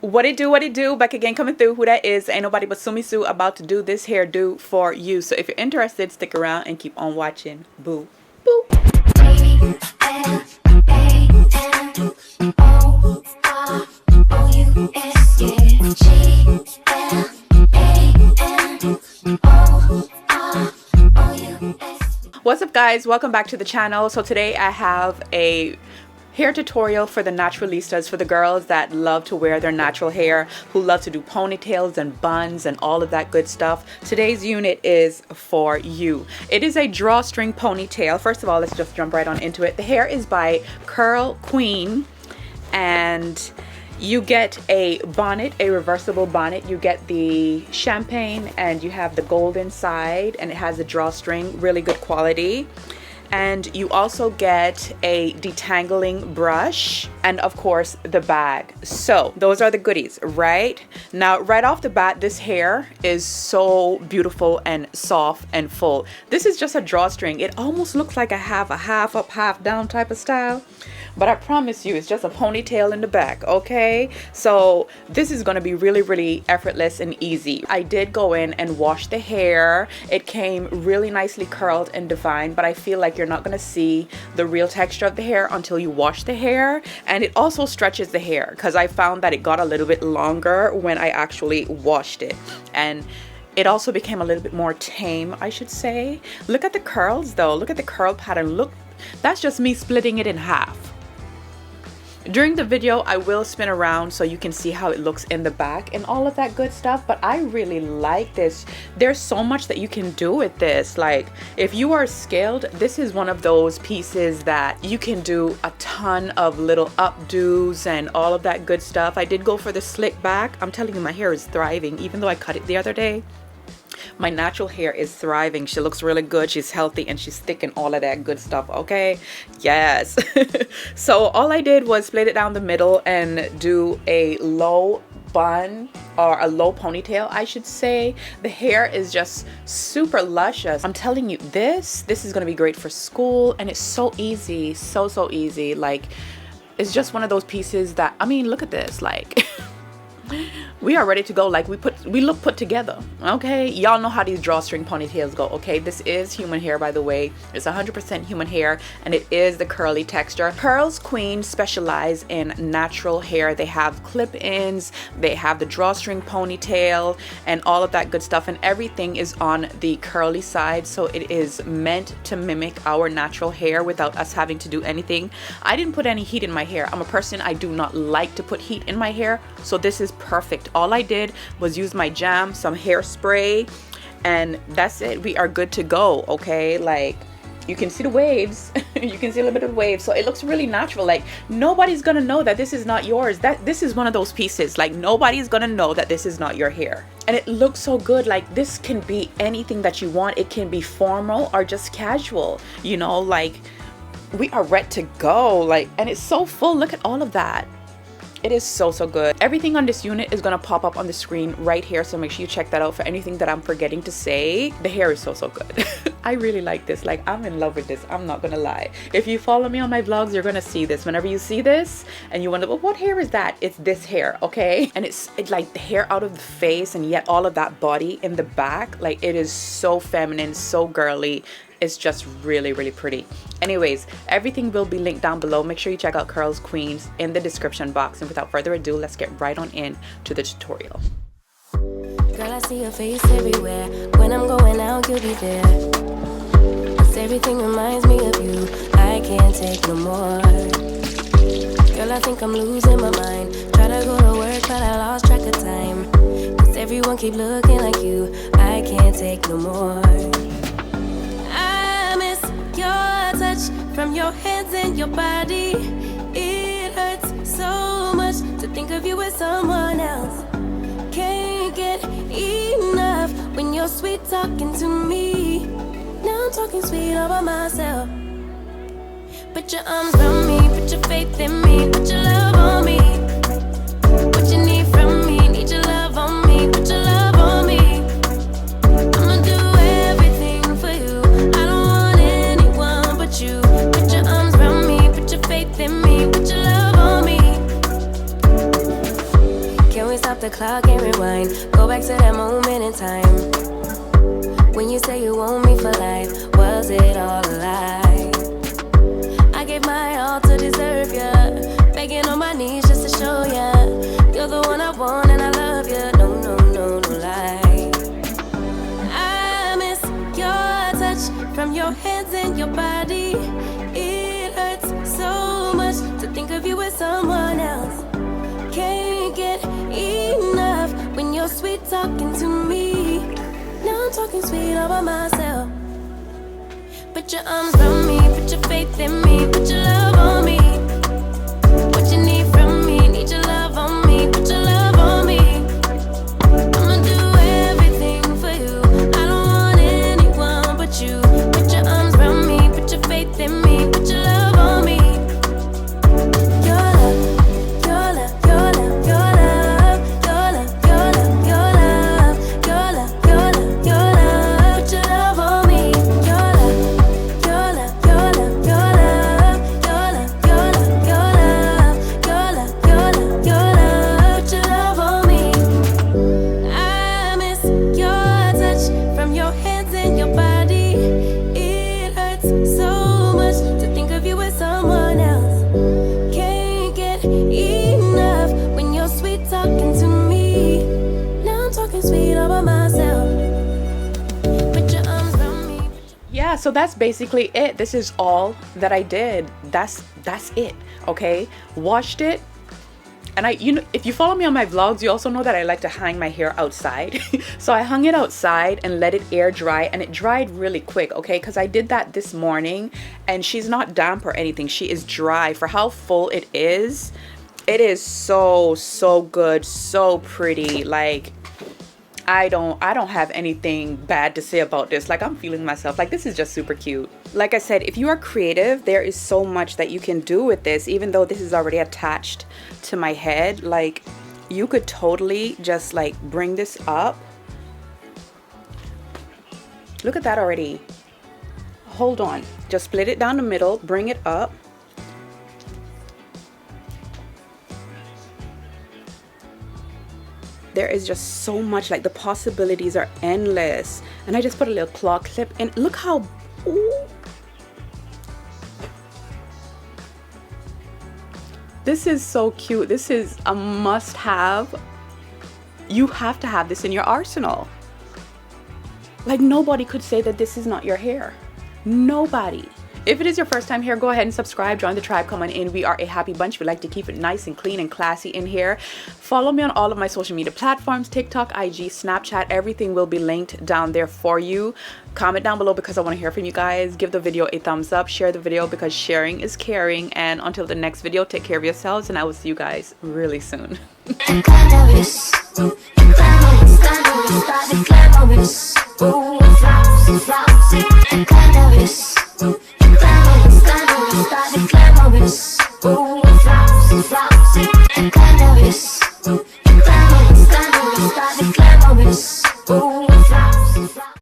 What it do, back again, coming through. Who that is? Ain't nobody but Sumi Sue about to do this hairdo for you. So if you're interested, stick around and keep on watching. Boo boo. What's up, guys? Welcome back to the channel. So today I have a hair tutorial for the naturalistas, for the girls that love to wear their natural hair, who love to do ponytails and buns and all of that good stuff. Today's unit is for you. It is a drawstring ponytail. First of all, let's just jump right on into it. The hair is by Curlsqueen, and you get a bonnet, a reversible bonnet. You get the champagne and you have the golden side, and it has a drawstring, really good quality. And you also get a detangling brush and of course the bag. So those are the goodies, right? Now, right off the bat, this hair is so beautiful and soft and full. This is just a drawstring. It almost looks like a half up, half down type of style. But I promise you, it's just a ponytail in the back, okay? So this is gonna be really, really effortless and easy. I did go in and wash the hair. It came really nicely curled and defined, but I feel like you're not gonna see the real texture of the hair until you wash the hair. And it also stretches the hair, because I found that it got a little bit longer when I actually washed it. And it also became a little bit more tame, I should say. Look at the curls though. Look at the curl pattern. Look, that's just me splitting it in half. During the video, I will spin around so you can see how it looks in the back and all of that good stuff, but I really like this. There's so much that you can do with this. Like, if you are skilled, this is one of those pieces that you can do a ton of little updos and all of that good stuff. I did go for the slick back. I'm telling you, my hair is thriving. Even though I cut it the other day, my natural hair is thriving. She looks really good. She's healthy and she's thick and all of that good stuff, okay? Yes. So all I did was split it down the middle and do a low bun, or a low ponytail, I should say. The hair is just super luscious. I'm telling you, this is gonna be great for school, and it's so easy, so easy. Like, it's just one of those pieces that, I mean, look at this, like we are ready to go. Like, we look put together, okay? Y'all know how these drawstring ponytails go, okay? This is human hair, by the way. It's 100% human hair, and it is the curly texture. Curlsqueen specialize in natural hair. They have clip-ins, they have the drawstring ponytail and all of that good stuff, and everything is on the curly side, so it is meant to mimic our natural hair without us having to do anything. I didn't put any heat in my hair. I'm a person, I do not like to put heat in my hair, so this is perfect. All I did was use my jam, some hairspray, and that's it. We are good to go, okay? Like, you can see the waves. You can see a little bit of waves, so it looks really natural. Like, nobody's gonna know that this is not yours. That this is one of those pieces, like, nobody's gonna know that this is not your hair. And it looks so good. Like, this can be anything that you want. It can be formal or just casual, you know? Like, we are ready to go. Like, and it's so full. Look at all of that. It is so good. Everything on this unit is gonna pop up on the screen right here, so make sure you check that out for anything that I'm forgetting to say. The hair is so good. I really like this. Like, I'm in love with this. I'm not gonna lie. If you follow me on my vlogs, you're gonna see this. Whenever you see this and you wonder, well, what hair is that? It's this hair, okay? And it's like the hair out of the face and yet all of that body in the back. Like, it is so feminine, so girly. It's just really pretty. Anyways, everything will be linked down below. Make sure you check out Curlsqueen in the description box. And without further ado, let's get right on in to the tutorial. Girl, I see your face everywhere. When I'm going out, you'll be there. 'Cause everything reminds me of you. I can't take no more. Girl, I think I'm losing my mind. Try to go to work, but I lost track of time. 'Cause everyone keep looking like you. I can't take no more. Your touch from your hands and your body, it hurts so much to think of you as someone else. Can't get enough when you're sweet talking to me. Now I'm talking sweet all by myself. Put your arms around me, put your faith in me, put your love on me. What you need from me, need your love on me, put your love on me. I'ma do everything for you. I don't want anyone but you. Put your arms around me, put your faith in me, put your love on me. stop the clock and rewind. Go back to that moment in time when you say you want me for life. Was it all a lie? I gave my all to deserve ya, begging on my knees just to show ya you're the one I want and I love ya. No, no, no, no lie. I miss your touch from your hands and your body. It hurts so much to think of you as someone else. Can't get enough when you're sweet talking to me. Now I'm talking sweet all by myself. Put your arms around me, put your faith in me, put your love on me. What you need from me, need your love on me, put your love on me. I'ma do everything for you. I don't want anyone but you. Put your arms around me, put your faith in me, put your love on me. Your love, your love, your love, your love, your love, your love, your love, your love, your love, your love. Put your love on me. Your love, your love, your love, your love, your love, your love, your love, your love, your love, your love. Put your love on me. I miss your touch from your hands and your body. It hurts so much to think of you as someone else. Can't get enough when you're sweet talking to me. Now I'm talking sweet all by myself. Put your arms around me. Yeah, so that's basically it. This is all that I did. That's it. Okay, washed it. And if you follow me on my vlogs, you also know that I like to hang my hair outside. So I hung it outside and let it air dry, and it dried really quick, okay? Because I did that this morning, and she's not damp or anything. She is dry. For how full it is so good, so pretty. Like, I don't have anything bad to say about this. Like, I'm feeling myself. Like, this is just super cute. Like I said, if you are creative, there is so much that you can do with this. Even though this is already attached to my head, like, you could totally just like bring this up. Look at that already. Hold on, just split it down the middle, bring it up. There is just so much, like, the possibilities are endless. And I just put a little claw clip in. Look how, ooh. This is so cute. This is a must have. You have to have this in your arsenal. Like, nobody could say that this is not your hair. Nobody. If it is your first time here, go ahead and subscribe. Join the tribe. Come on in. We are a happy bunch. We like to keep it nice and clean and classy in here. Follow me on all of my social media platforms, TikTok, IG, Snapchat. Everything will be linked down there for you. Comment down below because I want to hear from you guys. Give the video a thumbs up. Share the video because sharing is caring. And until the next video, take care of yourselves, and I will see you guys really soon. Glamorous, ooh, flousy, flousy, and cannabis.